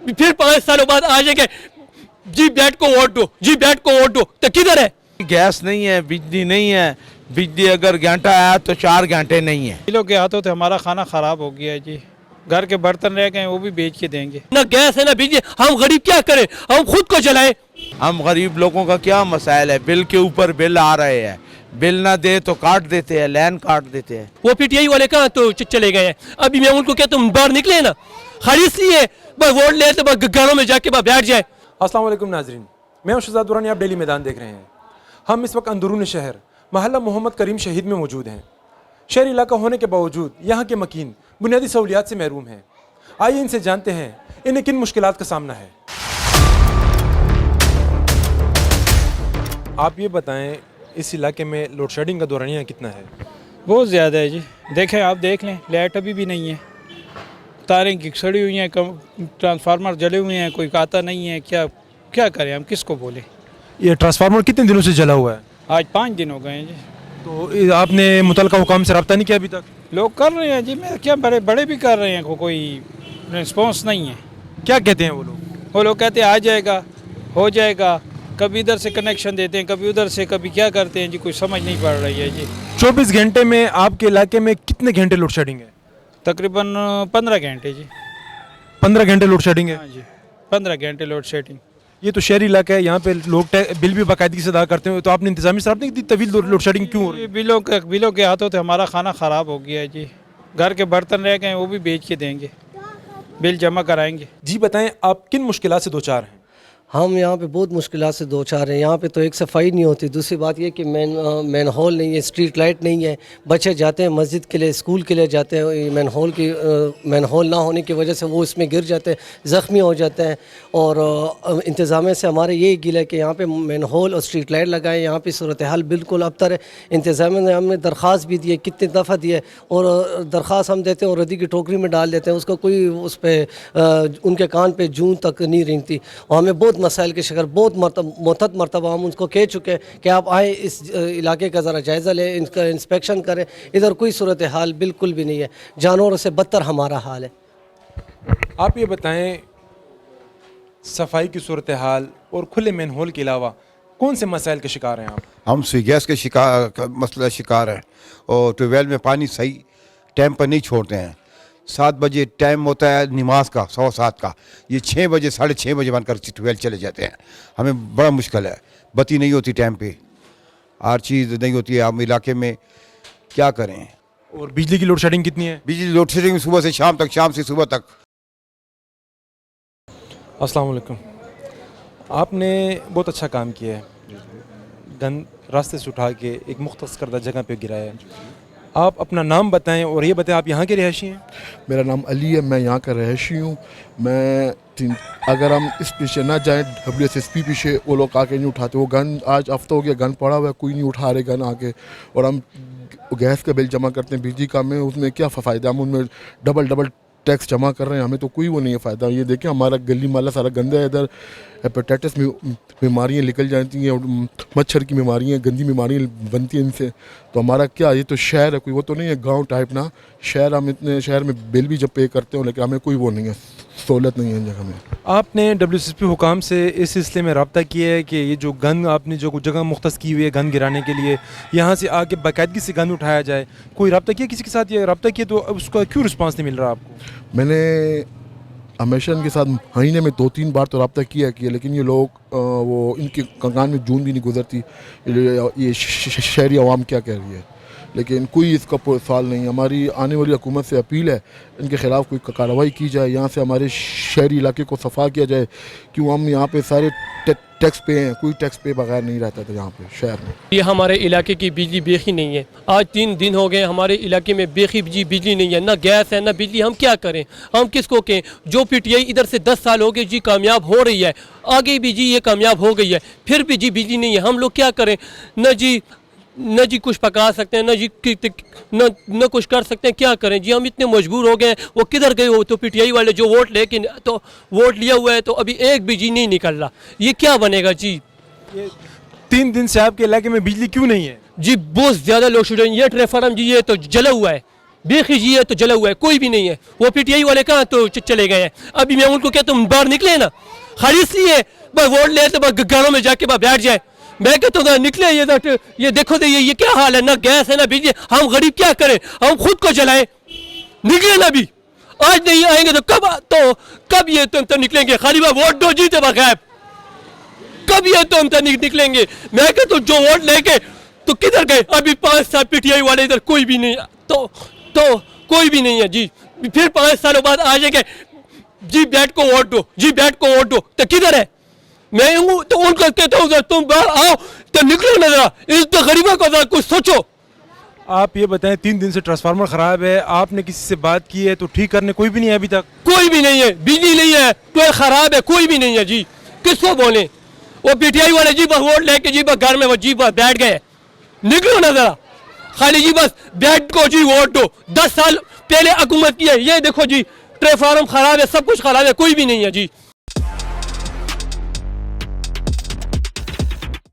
फिर 5 सालों बाद आ जाएंगे जी बैट को वोट दो, जी बैट को वोट दो, तो किधर है? गैस नहीं है, बिजली नहीं है। बिजली अगर घंटा आया तो 4 घंटे नहीं है। किलो के हाथों से हमारा खाना खराब हो गया है जी। घर के बर्तन रह गए वो भी बेच के देंगे। ना गैस है ना बिजली, हम गरीब क्या करें? हम खुद को जलाएं। हम गरीब लोगों का क्या मसाइल है? बिल के ऊपर बिल आ रहे हैं, बिल ना दे तो काट देते हैं, लाइन काट देते हैं। वो पीटीआई वाले कहाँ तो चले गए हैं? अभी मैं उनको कहता हूँ बाहर निकले ना, खाली इसलिए बस वोट ले तो बस घरों में जाके बस बैठ जाए। अस्सलाम वालेकुम नाजरीन, मैं हूं शहजाद दुरानी, आप डेली मैदान देख रहे हैं। हम इस वक्त अंदरून शहर महल्ला मोहम्मद करीम शहीद में मौजूद हैं। शहरी इलाका होने के बावजूद यहाँ के मकीन बुनियादी सहूलियात से महरूम हैं। आइए इनसे जानते हैं इन्हें किन मुश्किलात का सामना है। आप ये बताएं, इस इलाके में लोड शेडिंग का दौरानिया कितना है? बहुत ज़्यादा है जी। देखें, आप देख लें, लाइट अभी भी नहीं है, तारें सड़ी हुई हैं, ट्रांसफार्मर जले हुए हैं, कोई आता नहीं है। क्या क्या करें, हम किसको बोले? ये ट्रांसफार्मर कितने दिनों से जला हुआ है? आज 5 दिन हो गए हैं जी। तो आपने मुतलका हुकाम से रब्ता नहीं किया अभी तक? लोग कर रहे हैं जी, मैं क्या, बड़े बड़े भी कर रहे हैं, कोई रिस्पॉन्स नहीं है। क्या कहते हैं वो लोग? वो लोग कहते हैं आ जाएगा, हो जाएगा, कभी इधर से कनेक्शन देते हैं, कभी उधर से, कभी क्या करते हैं जी, कुछ समझ नहीं पड़ रही है जी। 24 घंटे में आपके इलाके में कितने घंटे लोड शेडिंग है? तकरीबन 15 घंटे जी। 15 घंटे लोड शेडिंग है। हाँ जी, 15 घंटे लोड शेडिंग। ये तो शहरी इलाका है, यहाँ पे लोग बिल भी बाकायदगी से अदा करते हैं, तो आपने इंतजामी से आपने इतनी तवील लोड शेडिंग क्यों हो रही है? ये बिलों के हाथों से हमारा खाना ख़राब हो गया है जी। घर के बर्तन रह गए वो भी बेच के देंगे, बिल जमा कराएंगे। जी बताएं, आप किन मुश्किलात से दो चार हैं? हम यहाँ पे बहुत मुश्किलात से दो चार हैं। यहाँ पे तो एक सफाई नहीं होती, दूसरी बात ये कि मेन हॉल नहीं है, स्ट्रीट लाइट नहीं है। बच्चे जाते हैं मस्जिद के लिए, स्कूल के लिए जाते हैं, मेन हॉल ना होने की वजह से वो इसमें गिर जाते हैं, ज़ख्मी हो जाते हैं। और इंतज़ामिया से हमारे यही गिला है कि यहाँ पे मेन हॉल और स्ट्रीट लाइट लगाएं। यहाँ पे सूरत हाल बिल्कुल अबतर है। इंतज़ामिया ने हमने दरख्वास्त भी दी है, कितनी दफ़ा दी है, और दरख्वास्त हम देते हैं और रद्दी की टोकरी में डाल देते हैं, उसका कोई उस पर उनके कान पे जून तक नहीं रेंगती। और हमें बहुत मसाइल के शिकार, बहुत मुतअद्दिद मरतबा हम उनको कह चुके हैं कि आप आए, इस इलाके का ज़रा जायज़ा लें, इनका इंस्पेक्शन करें। इधर कोई सूरत हाल बिल्कुल भी नहीं है, जानवरों से बदतर हमारा हाल है। आप ये बताएं, सफाई की सूरत हाल और खुले मेन हॉल के अलावा कौन से मसाइल के शिकार हैं आप? हम गैस के मसला शिकार हैं, और ट्यूबवेल में पानी सही टाइम पर नहीं छोड़ते हैं। 7 बजे टाइम होता है नमाज का, 7:15 का, ये 6 बजे 6:30 बजे बनकर ट्यूबवेल चले जाते हैं। हमें बड़ा मुश्किल है, बत्ती नहीं होती टाइम पे, हर चीज़ नहीं होती है। हम इलाके में क्या करें? और बिजली की लोड शेडिंग कितनी है? बिजली लोड शेडिंग सुबह से शाम तक, शाम से सुबह तक। अस्सलाम वालेकुम, आपने बहुत अच्छा काम किया है। गंद रास्ते से उठा के एक मुख्तस करदा जगह पे गिराया है। आप अपना नाम बताएं और ये बताएं, आप यहाँ के रहायशी हैं? मेरा नाम अली है, मैं यहाँ का रहायशी हूँ। अगर हम इस पीछे ना जाएं, WSSP पीछे, वो लोग आके नहीं उठाते। वो गन आज हफ्ता हो गया, गन पड़ा हुआ है, कोई नहीं उठा रहे गन आके। और हम गैस का बिल जमा करते हैं, बिजली का में, उसमें क्या फ़ायदा? हम उनमें डबल टैक्स जमा कर रहे हैं, हमें तो कोई वो नहीं है फ़ायदा। ये देखें, हमारा गली मोहल्ला सारा गंदा है। इधर हेपेटाइटिस बीमारियाँ निकल जाती हैं, और मच्छर की बीमारियाँ, गंदी बीमारियाँ बनती हैं इनसे। तो हमारा क्या, ये तो शहर है, कोई वो तो नहीं है गांव टाइप ना शहर। हम इतने शहर में बिल भी जब पे करते हो, लेकिन हमें कोई वो नहीं है, सहूलत नहीं है इन जगह में। आपने WSSP हुकाम से इस सिलसिले में रब्ता किया है कि ये जो गन आपने जो जगह मुख्तस की हुई है गन गिराने के लिए, यहाँ से आके बाकायदगी से गन उठाया जाए? कोई रब्ता किया किसी के साथ? ये रब्ता किया तो उसका क्यों रिस्पांस नहीं मिल रहा आपको? मैंने हमेशा इनके साथ महीने में 2-3 बार तो रब्ता किया, लेकिन ये लोग वो इनके कान में जून भी नहीं गुजरती, ये शहरी अवाम क्या कह रही है, लेकिन कोई इसका सवाल नहीं। हमारी आने वाली हुकूमत से अपील है, इनके ख़िलाफ़ कोई कार्रवाई की जाए, यहाँ से हमारे शहरी इलाके को सफा किया जाए। क्यों हम यहाँ पे सारे टैक्स पे हैं, कोई टैक्स पे बगैर नहीं रहता था यहाँ पे शहर में। ये हमारे इलाके की बिजली बेखी नहीं है। आज 3 दिन हो गए हमारे इलाके में बेखी बिजली नहीं है, ना गैस है ना बिजली। हम क्या करें, हम किसको कहें? जो पीटीआई इधर से 10 साल हो गए जी कामयाब हो रही है, आगे भी जी ये कामयाब हो गई है, फिर भी जी बिजली नहीं है। हम लोग क्या करें? न जी कुछ पका सकते हैं, न कुछ कर सकते हैं, क्या करें जी? हम इतने मजबूर हो गए हैं। वो किधर गए? वो तो पीटीआई वाले जो वोट लिया हुआ है, तो अभी एक भी जी नहीं निकल रहा। ये क्या बनेगा जी? ये 3 दिन से आपके इलाके में बिजली क्यों नहीं है? जी बहुत ज़्यादा लोड शेडिंग। ये ट्रांसफार्मर जी ये तो जला हुआ है, बेखी जी है तो जला हुआ है, कोई भी नहीं है। वो पीटीआई वाले कहाँ तो चले गए हैं। अभी मैं उनको कहता हूँ बाहर निकले ना, खाली इसलिए बस वोट ले तो बस घरों में जाके बस बैठ जाए। मैं कहता हूँ निकले, ये देखो तो ये क्या हाल है, ना गैस है ना बिजली, हम गरीब क्या करें, हम खुद को जलाएं। निकले ना अभी, आज नहीं आएंगे तो कब ये तुम तो निकलेंगे, खाली बात वोट दो जीते बगैर, कब ये तुम तो निकलेंगे। मैं कहता हूँ जो वोट लेके तो किधर गए, अभी 5 साल पीटीआई वाले इधर कोई भी नहीं, तो कोई भी नहीं है जी। फिर 5 सालों बाद आ जाएंगे जी बैठ को वोट दो, जी बैठ को वोट दो, तो किधर है। मैं हूँ तो उनको कहता हूँ तुम बाहर आओ तो निकलो ना जरा, इस तो गरीबों को जरा कुछ सोचो। आप ये बताएं 3 दिन से ट्रांसफार्मर खराब है, आपने किसी से बात की है तो ठीक करने कोई भी नहीं है अभी तक? कोई भी नहीं है, बिजली नहीं है, तो खराब है, कोई भी नहीं है जी, किसको बोले। वो पीटीआई वाले जी बस वोट लेके जी बस घर में वो जी बस बैठ गए, निकलो ना जरा, खाली जी बस बैठ को जी वोट दो। 10 साल पहले हुकूमत की है, ये देखो जी ट्रांसफार्मर खराब है, सब कुछ खराब है, कोई भी नहीं है जी।